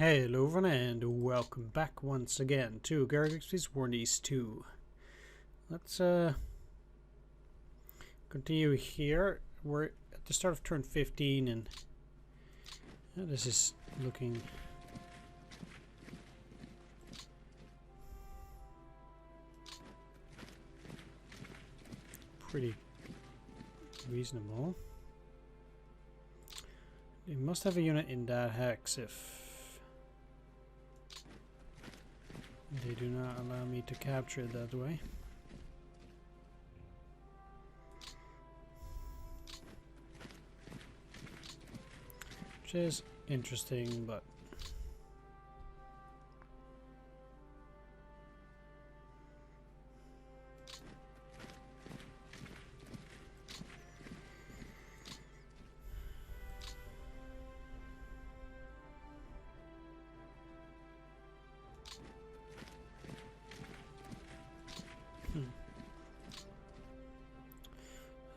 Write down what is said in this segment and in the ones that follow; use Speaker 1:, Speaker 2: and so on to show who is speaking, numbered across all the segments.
Speaker 1: Hello everyone and welcome back once again to Gary Grigsby's War and Peace 2. Let's continue here. We're at the start of turn 15 and this is looking pretty reasonable. They must have a unit in that hex if they do not allow me to capture it that way. Which is interesting, but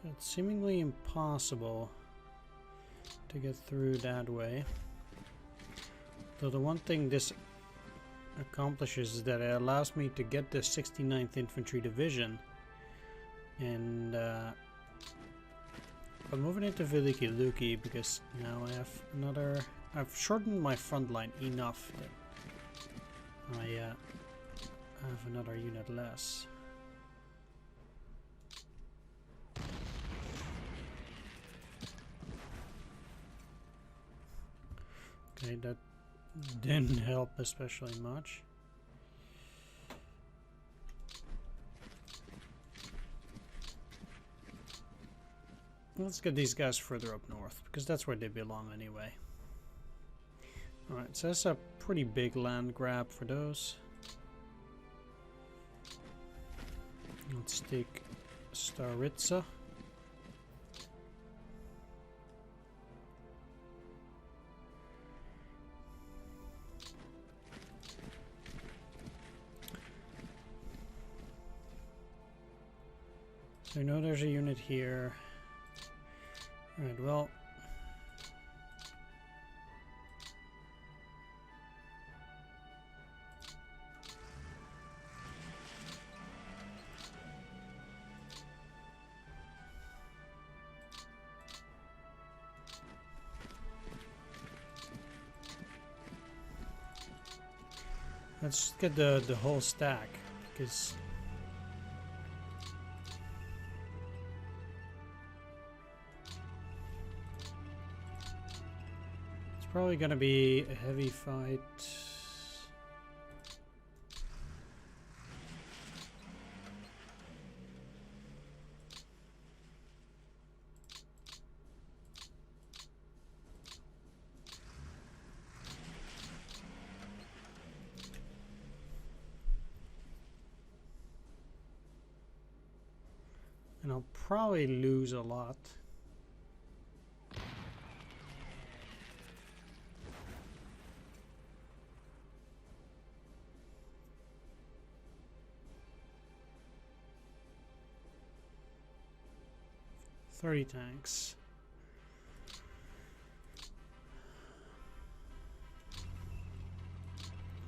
Speaker 1: it's seemingly impossible to get through that way. Though the one thing this accomplishes is that it allows me to get the 69th Infantry Division, and I'm moving into Veliki Luki because now I have another. I've shortened my front line enough that I have another unit less. Okay, that didn't help especially much. Let's get these guys further up north, because that's where they belong anyway. Alright, so that's a pretty big land grab for those. Let's take Staritsa. So I know there's a unit here. Alright, well. Let's get the whole stack, because probably gonna be a heavy fight. And I'll probably lose a lot. Tanks.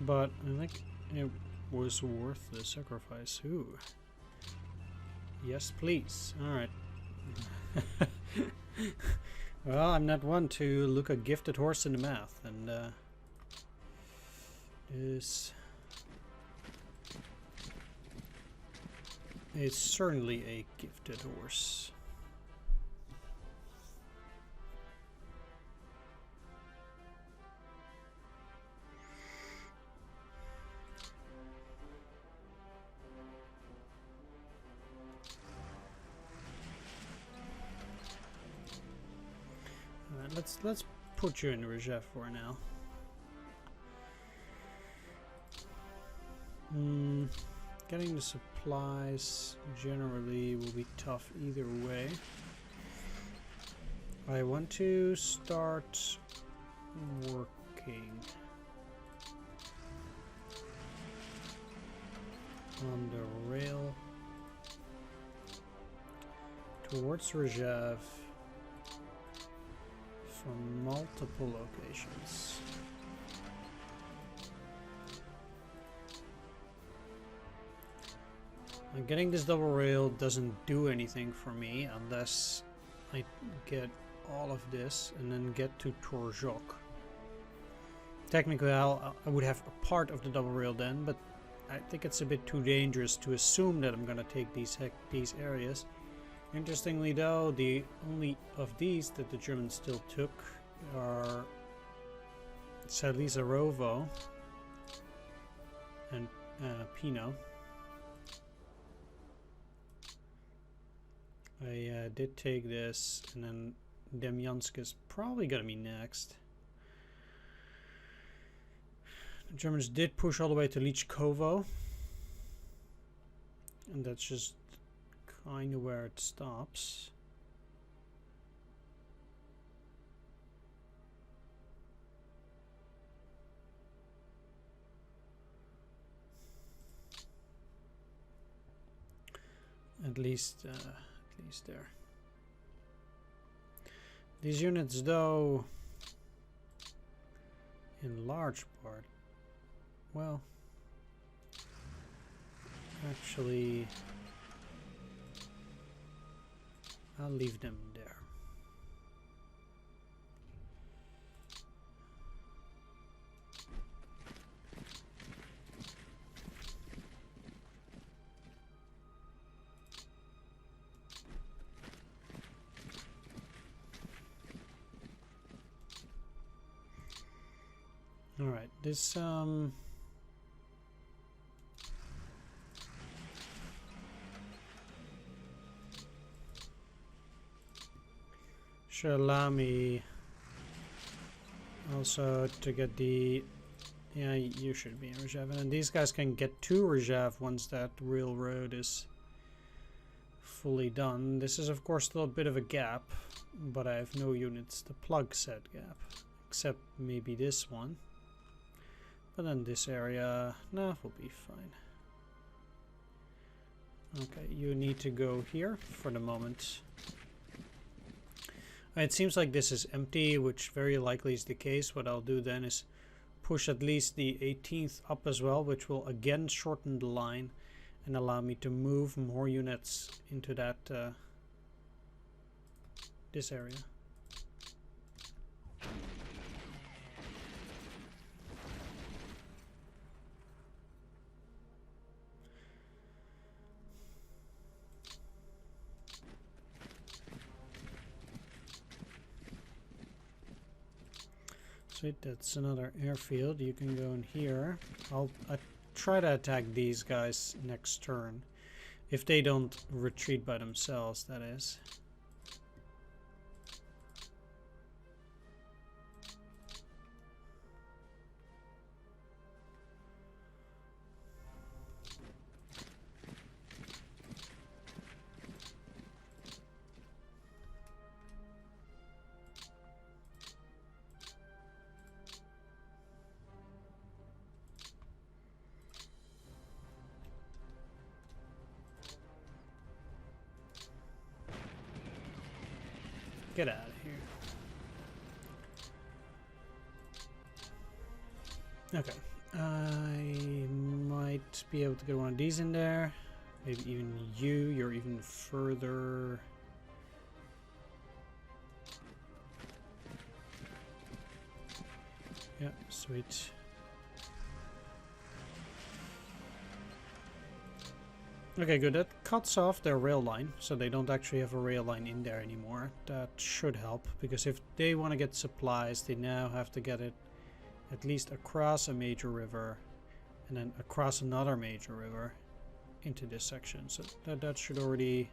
Speaker 1: But I think it was worth the sacrifice. Ooh. Yes, please. Alright. Well, I'm not one to look a gifted horse in the mouth, and this is certainly a gifted horse. Let's put you in reserve for now. Getting the supplies generally will be tough either way. I want to start working on the rail towards Reserve from multiple locations. Getting this double rail doesn't do anything for me unless I get all of this and then get to Torjok. Technically, I would have a part of the double rail then, but I think it's a bit too dangerous to assume that I'm gonna take these areas. Interestingly though, the only of these that the Germans still took are Salizarovo and Pino. I did take this, and then Demyansk is probably gonna be next. The Germans did push all the way to Lichkovo, and that's just kind of where it stops. At least there. These units, though, in large part, well, actually, I'll leave them there. All right, this should allow me also to get the, yeah, you should be in Rzhev, and these guys can get to Rzhev once that railroad is fully done. This is of course still a bit of a gap, but I have no units to plug said gap, except maybe this one. But then this area, no, will be fine. Okay, you need to go here for the moment. It seems like this is empty, which very likely is the case. What I'll do then is push at least the 18th up as well, which will again shorten the line and allow me to move more units into that this area. Sweet, that's another airfield. You can go in here. I'll try to attack these guys next turn. If they don't retreat by themselves, that is. Get out of here. Okay. I might be able to get one of these in there. Maybe even you. You're even further. Yeah, sweet. Okay, good. That cuts off their rail line, so they don't actually have a rail line in there anymore. That should help, because if they want to get supplies, they now have to get it at least across a major river, and then across another major river into this section. So that should already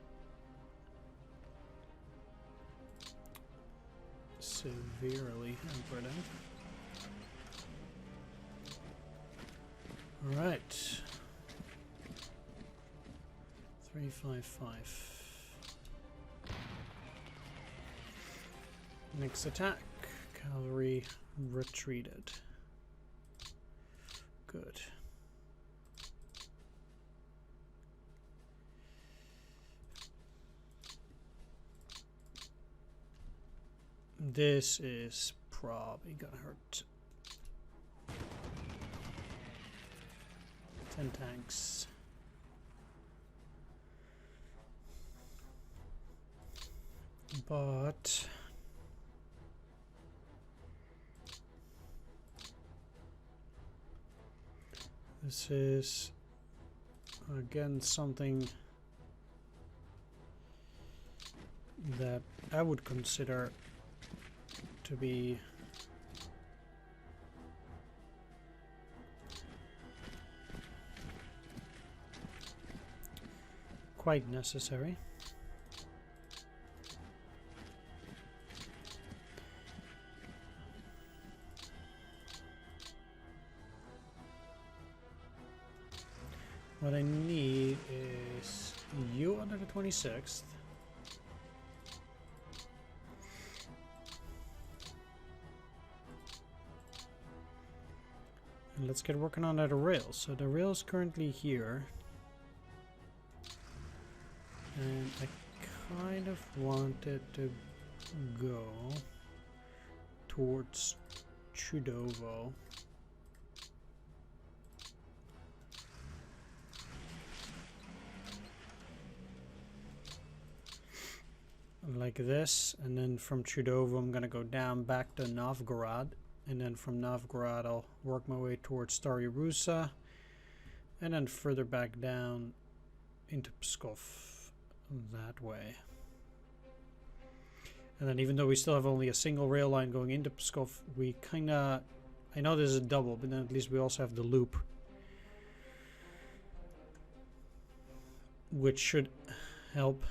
Speaker 1: severely hamper them. All right. 355. Next attack. Cavalry retreated. Good. This is probably gonna hurt. 10 tanks. But this is again something that I would consider to be quite necessary. What I need is you under the 26th. And let's get working on that rail. So the rail is currently here. And I kind of want it to go towards Chudovo. Like this, and then from Chudovo I'm gonna go down back to Novgorod, and then from Novgorod I'll work my way towards Stary Russa, and then further back down into Pskov that way. And then even though we still have only a single rail line going into Pskov, we kinda, I know this is a double, but then at least we also have the loop, which should help.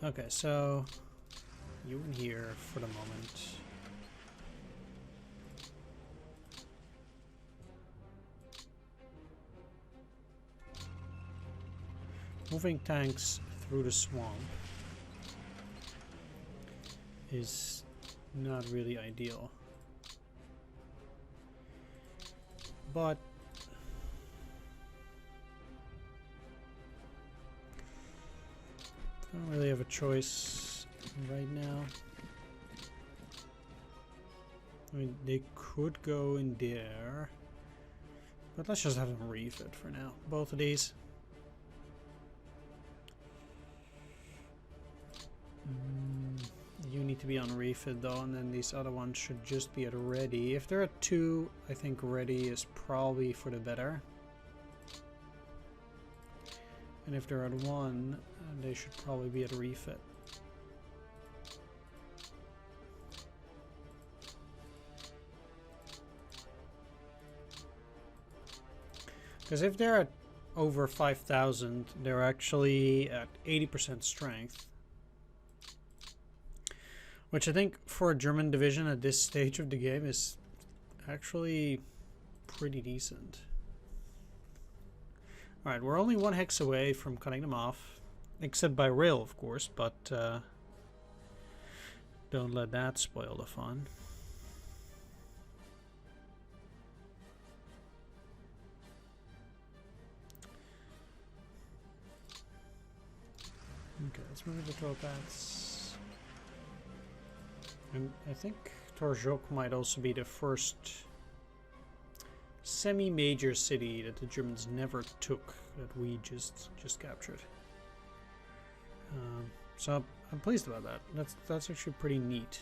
Speaker 1: Okay, so you in here for the moment. Moving tanks through the swamp is not really ideal. But I don't really have a choice right now. I mean, they could go in there, but let's just have them refit for now. Both of these. You need to be on refit though, and then these other ones should just be at ready. If they're at 2, I think ready is probably for the better. And if they're at 1, they should probably be at a refit. Because if they're at over 5,000, they're actually at 80% strength. Which I think for a German division at this stage of the game is actually pretty decent. Alright, we're only 1 hex away from cutting them off. Except by rail, of course, but don't let that spoil the fun. Okay, let's move the towpaths. And I think Torzhok might also be the first semi-major city that the Germans never took, that we just captured. So I'm pleased about that. That's actually pretty neat.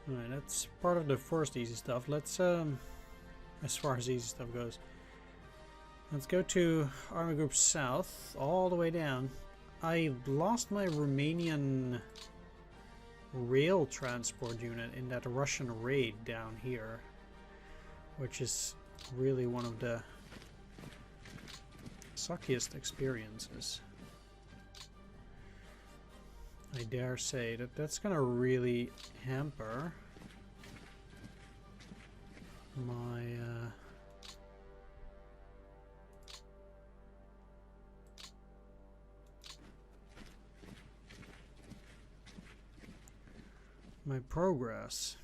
Speaker 1: Alright, that's part of the first easy stuff. Let's as far as easy stuff goes, let's go to Army Group South, all the way down. I lost my Romanian rail transport unit in that Russian raid down here, which is really one of the suckiest experiences. I dare say that that's gonna really hamper my my progress.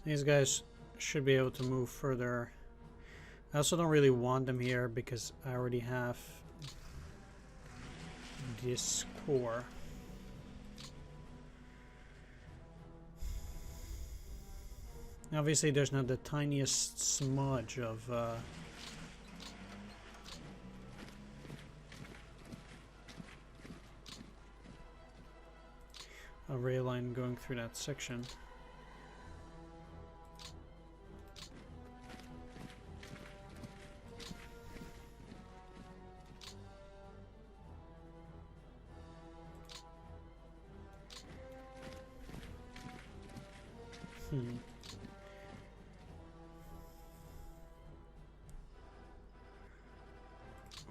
Speaker 1: These guys should be able to move further. I also don't really want them here because I already have this core. Obviously there's not the tiniest smudge of a rail line going through that section.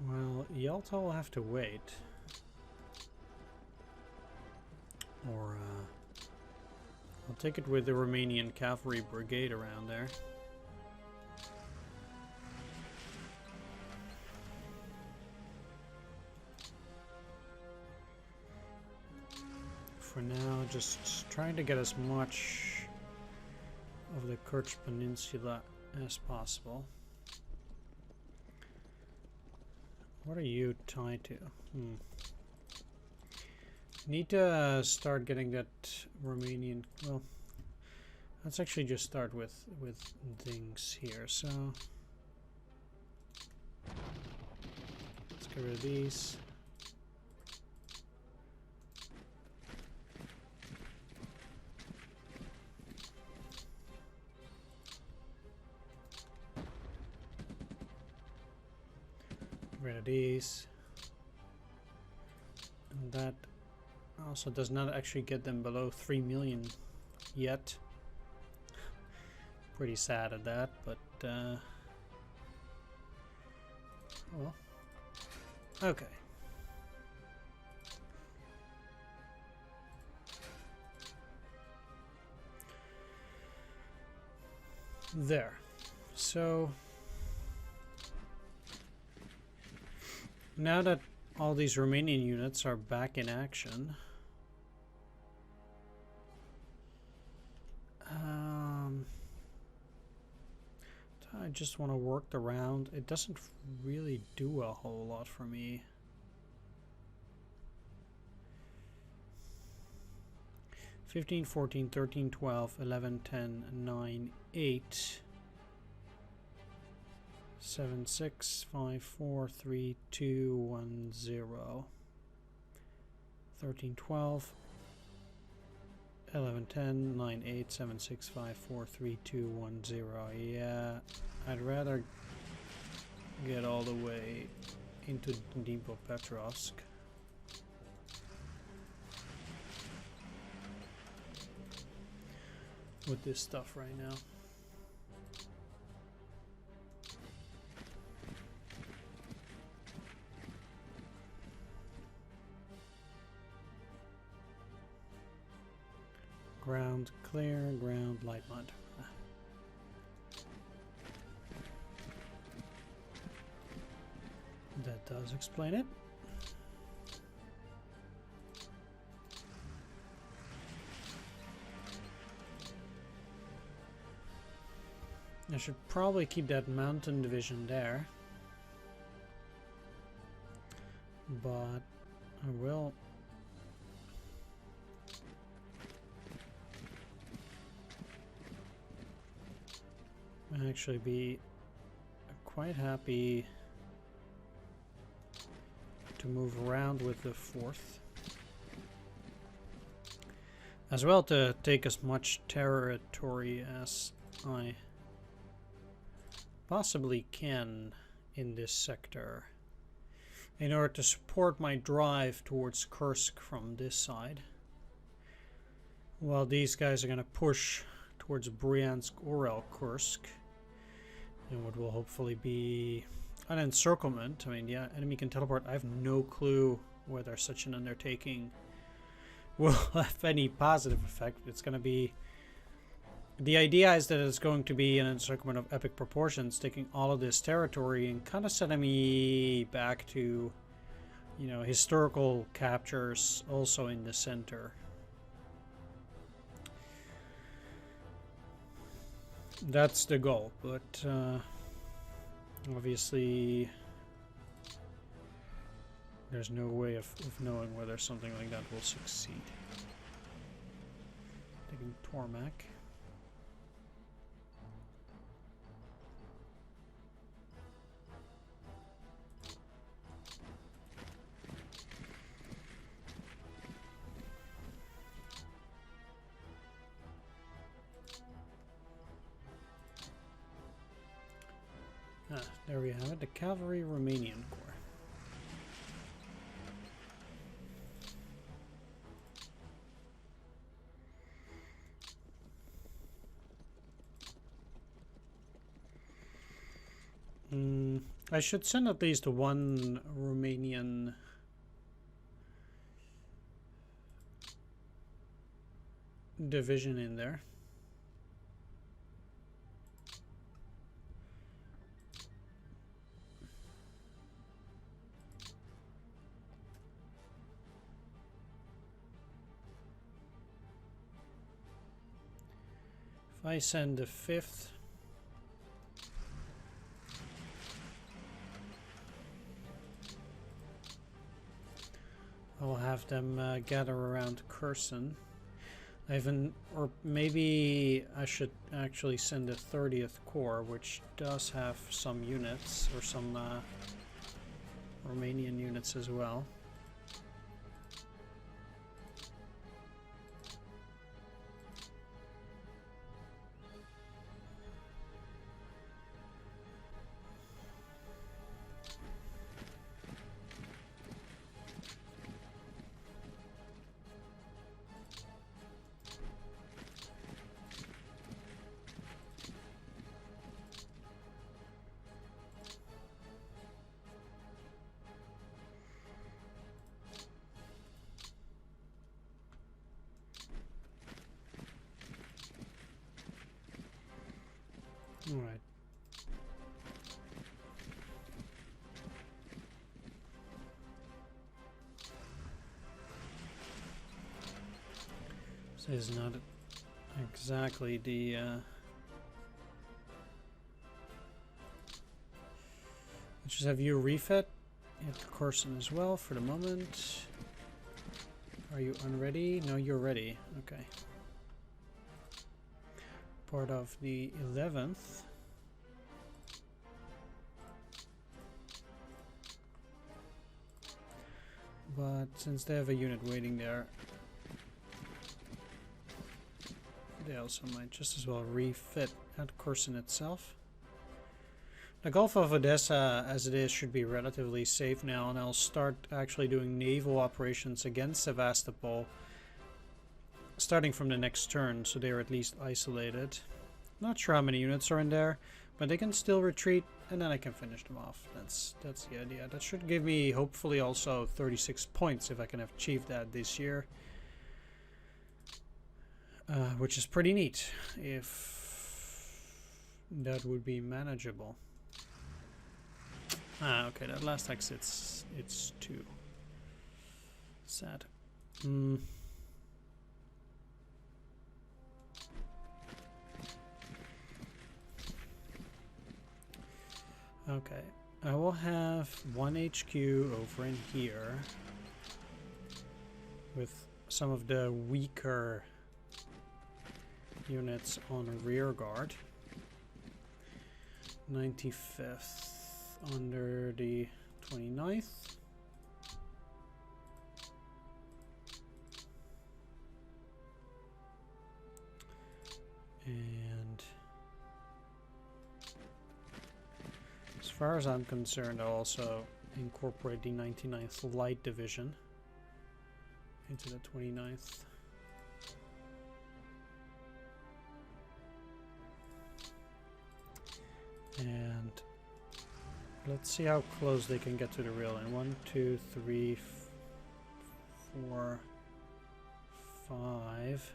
Speaker 1: Well, Yalta will have to wait. Or, I'll take it with the Romanian cavalry brigade around there. For now, just trying to get as much of the Kerch Peninsula as possible. What are you tied to? Need to start getting that Romanian. Well, let's actually just start with things here. So let's get rid of these. Rid of these. And that also does not actually get them below 3 million yet. Pretty sad at that, but well, okay. There. So now that all these Romanian units are back in action, I just want to work around. It doesn't really do a whole lot for me. (15, 14, 13, 12, 11, 10, 9, 8, 7, 6, 5, 4, 3, 2, 1, 0. 13, 12, 11, 10, 9, 8, 7, 6, 5, 4, 3, 2, 1, 0. Yeah, I'd rather get all the way into Dnipropetrovsk. With this stuff right now. Ground clear, ground light mud. That does explain it. I should probably keep that mountain division there, but I will actually be quite happy to move around with the 4th as well, to take as much territory as I possibly can in this sector in order to support my drive towards Kursk from this side, while these guys are going to push towards Bryansk or Kursk in what will hopefully be an encirclement. I mean, yeah, enemy can teleport. I have no clue whether such an undertaking will have any positive effect. It's going to be, the idea is that it's going to be an encirclement of epic proportions, taking all of this territory and kind of setting me back to, you know, historical captures also in the center. That's the goal, but obviously There's no way of knowing whether something like that will succeed. Taking Tormac. Ah, there we have it, the Cavalry Romanian Corps. I should send at least one Romanian division in there. If I send the 5th, I'll have them gather around Kherson. Or maybe I should actually send the 30th Corps, which does have some units, or some Romanian units as well. All right. This is not exactly the let's just have you refit at Corson as well for the moment. Are you unready? No, you're ready. Okay. Part of the 11th. But since they have a unit waiting there, they also might just as well refit at Corson itself. The Gulf of Odessa, as it is, should be relatively safe now, and I'll start actually doing naval operations against Sevastopol starting from the next turn, so they're at least isolated. Not sure how many units are in there, but they can still retreat, and then I can finish them off. That's the idea. That should give me, hopefully, also 36 points if I can achieve that this year. Which is pretty neat, if that would be manageable. Ah, okay, that last exit's it's 2. Sad. Okay, I will have 1 HQ over in here with some of the weaker units on rear guard. 95th under the 29th. And as far as I'm concerned, I'll also incorporate the 99th Light Division into the 29th. And let's see how close they can get to the rail line. 1, 2, 3, 4, 5.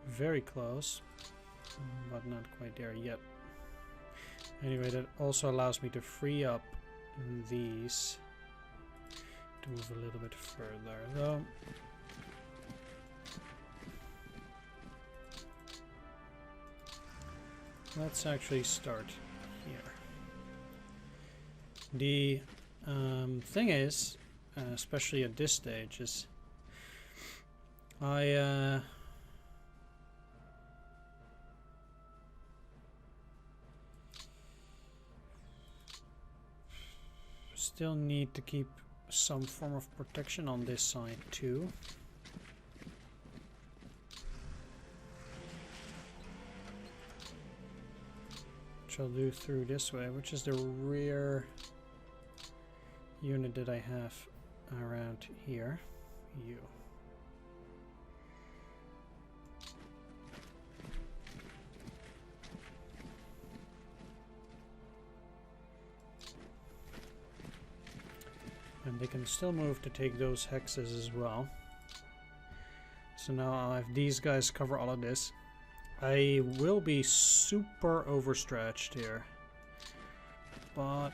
Speaker 1: Very close, but not quite there yet. Anyway, that also allows me to free up these to move a little bit further, though. Let's actually start here. The Thing is, especially at this stage, is I still need to keep some form of protection on this side too. Which I'll do through this way, which is the rear unit that I have around here. You. And they can still move to take those hexes as well. So now I'll have these guys cover all of this. I will be super overstretched here, but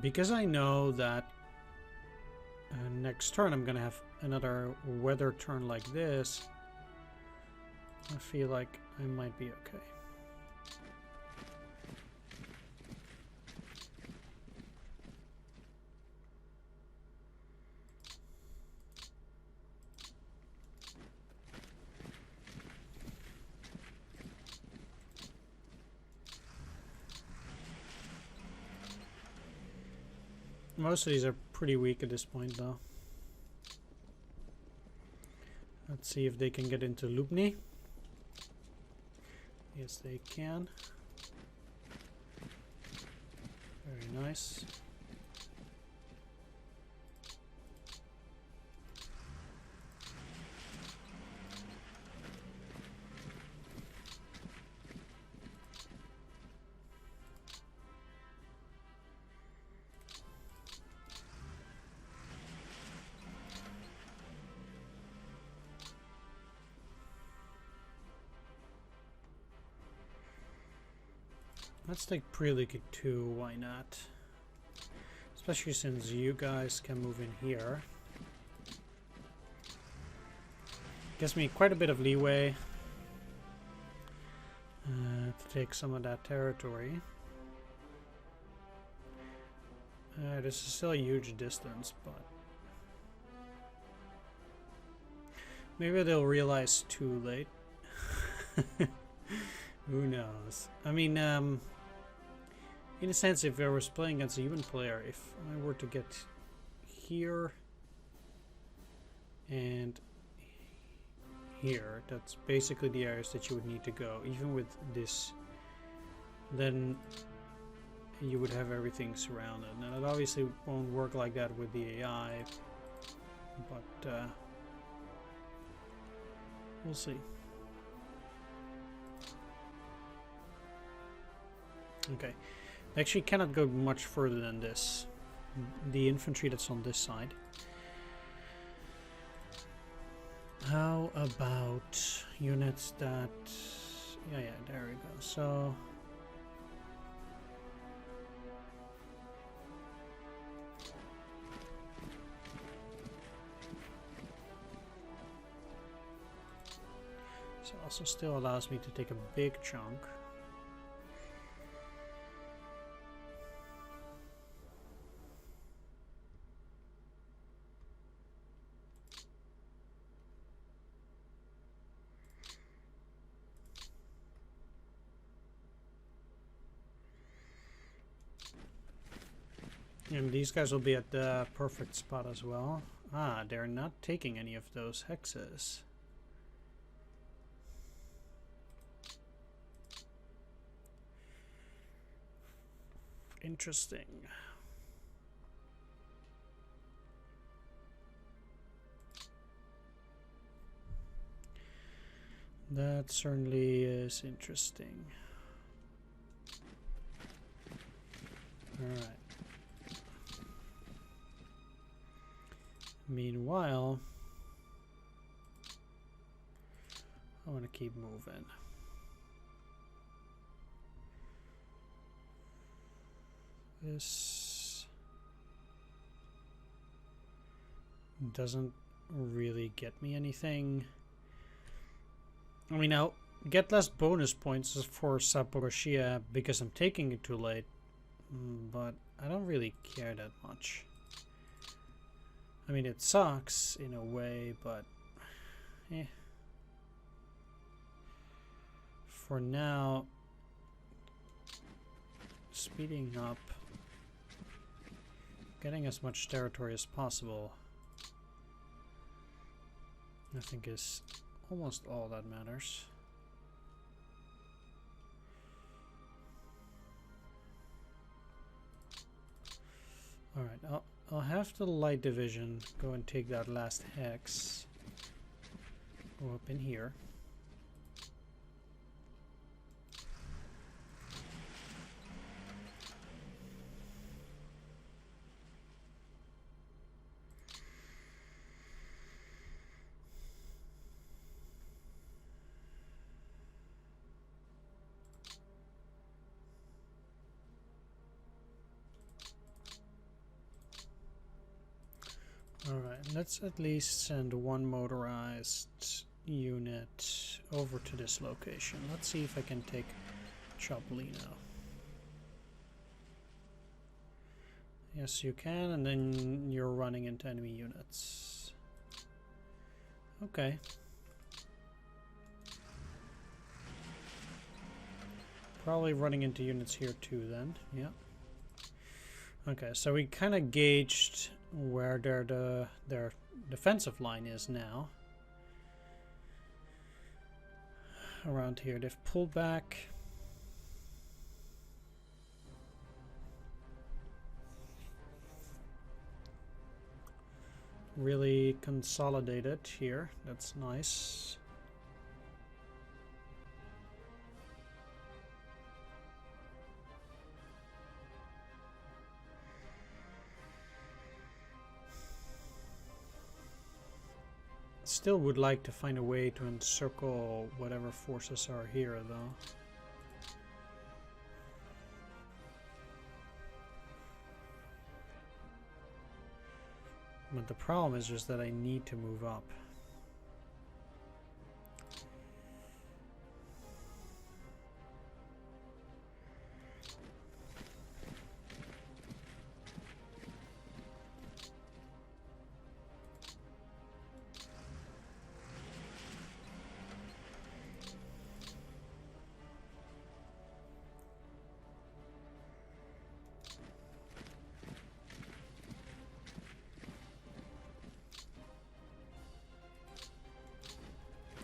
Speaker 1: because I know that next turn I'm gonna have another weather turn like this, I feel like I might be okay. Most of these are pretty weak at this point, though. Let's see if they can get into Lubny. Yes, they can. Very nice. Let's take Pre-League 2, why not? Especially since you guys can move in here. Gives me quite a bit of leeway to take some of that territory. This is still a huge distance, but maybe they'll realize too late. Who knows? I mean, in a sense, if I was playing against a human player, if I were to get here and here, that's basically the areas that you would need to go. Even with this, then you would have everything surrounded. Now, it obviously won't work like that with the AI, but we'll see. Okay. They actually cannot go much further than this. The infantry that's on this side. How about units that... Yeah, there we go. So... So also still allows me to take a big chunk. And these guys will be at the perfect spot as well. Ah, they're not taking any of those hexes. Interesting. That certainly is interesting. Alright. Meanwhile, I want to keep moving. This doesn't really get me anything. I mean, I'll get less bonus points for Saporoshia because I'm taking it too late, but I don't really care that much. I mean, it sucks in a way, but for now, speeding up, getting as much territory as possible, I think is almost all that matters. Alright, I'll have the light division go and take that last hex. Go up in here. Alright, let's at least send one motorized unit over to this location. Let's see if I can take Chopolino. Yes, you can, and then you're running into enemy units. Okay. Probably running into units here too then, yeah. Okay, so we kind of gauged where their defensive line is now. Around here, they've pulled back. Really consolidated here, that's nice. Still would like to find a way to encircle whatever forces are here, though. But the problem is just that I need to move up.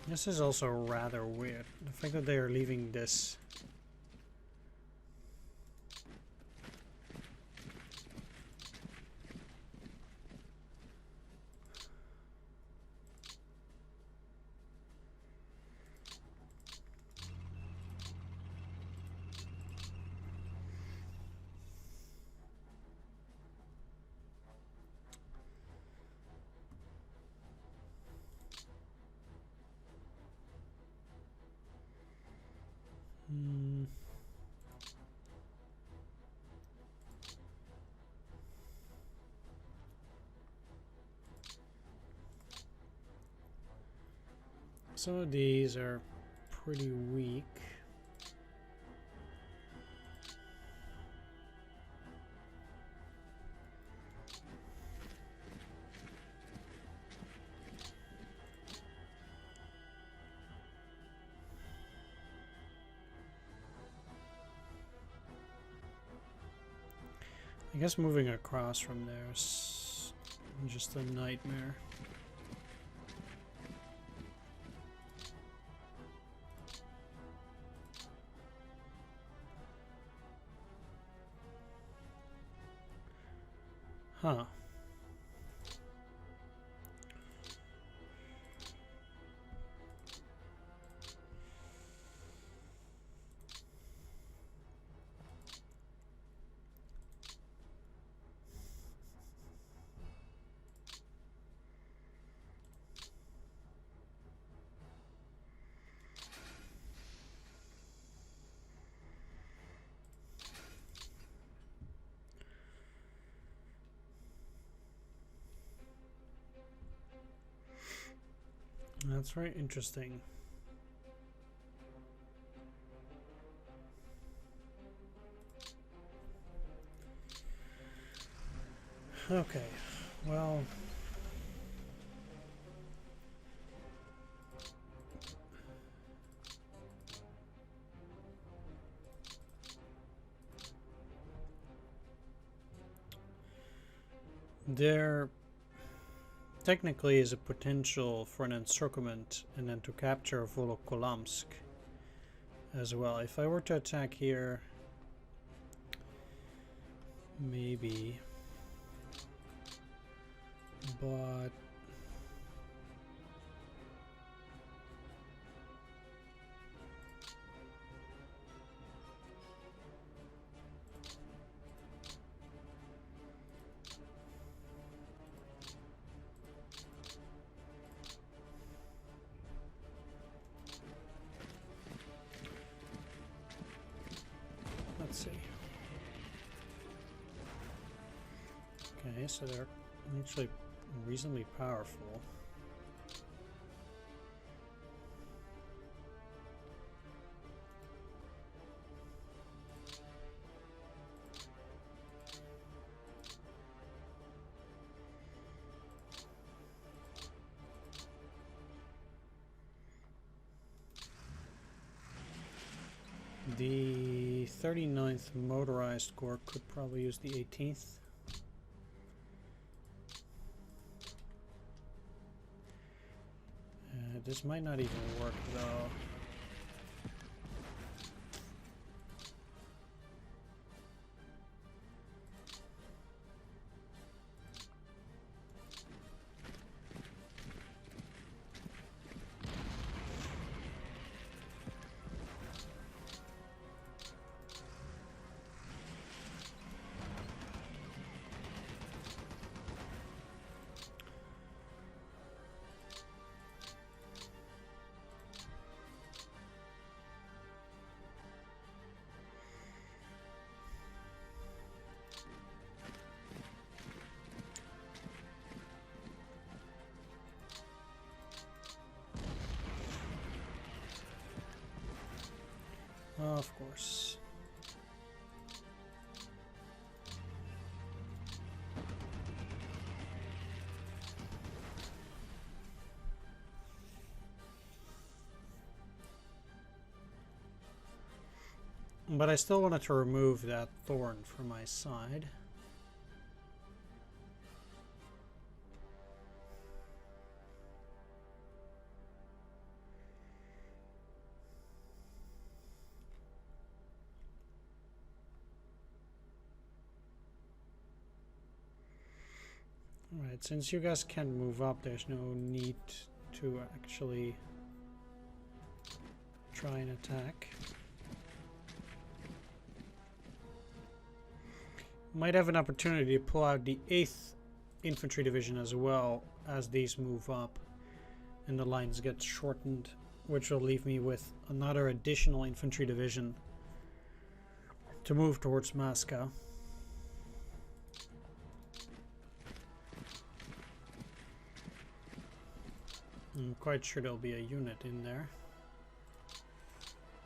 Speaker 1: This is also rather weird. The fact that they are leaving this. Some of these are pretty weak. I guess moving across from there is just a nightmare. Huh. That's very interesting. Okay, well... There technically is a potential for an encirclement and then to capture Volokolamsk as well. If I were to attack here, maybe, but let's see. Okay, so they're actually reasonably powerful. The 39th Motorized Corps could probably use the 18th. This might not even work though. Of course. But I still wanted to remove that thorn from my side. Alright, since you guys can't move up, there's no need to actually try and attack. Might have an opportunity to pull out the 8th Infantry Division as well as these move up and the lines get shortened, which will leave me with another additional Infantry Division to move towards Moscow. I'm quite sure there'll be a unit in there.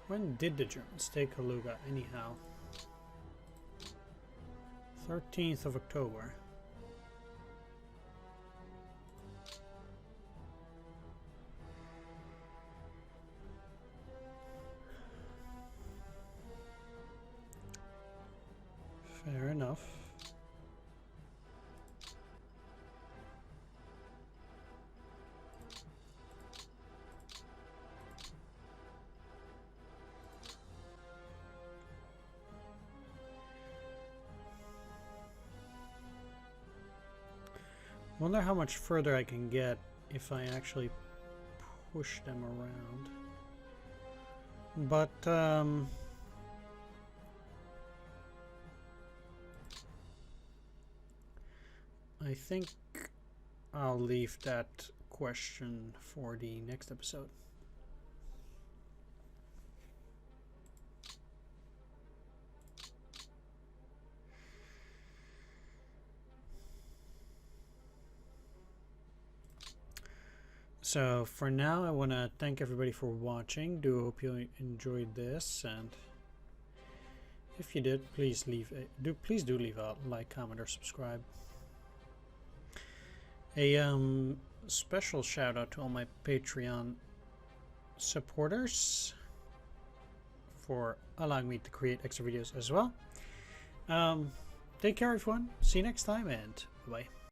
Speaker 1: When did the Germans take Kaluga anyhow? 13th of October. Fair enough. Wonder how much further I can get if I actually push them around. But I think I'll leave that question for the next episode. So for now, I want to thank everybody for watching. Do hope you enjoyed this, and if you did, please please do leave a like, comment, or subscribe. A special shout out to all my Patreon supporters for allowing me to create extra videos as well. Take care, everyone. See you next time, and bye.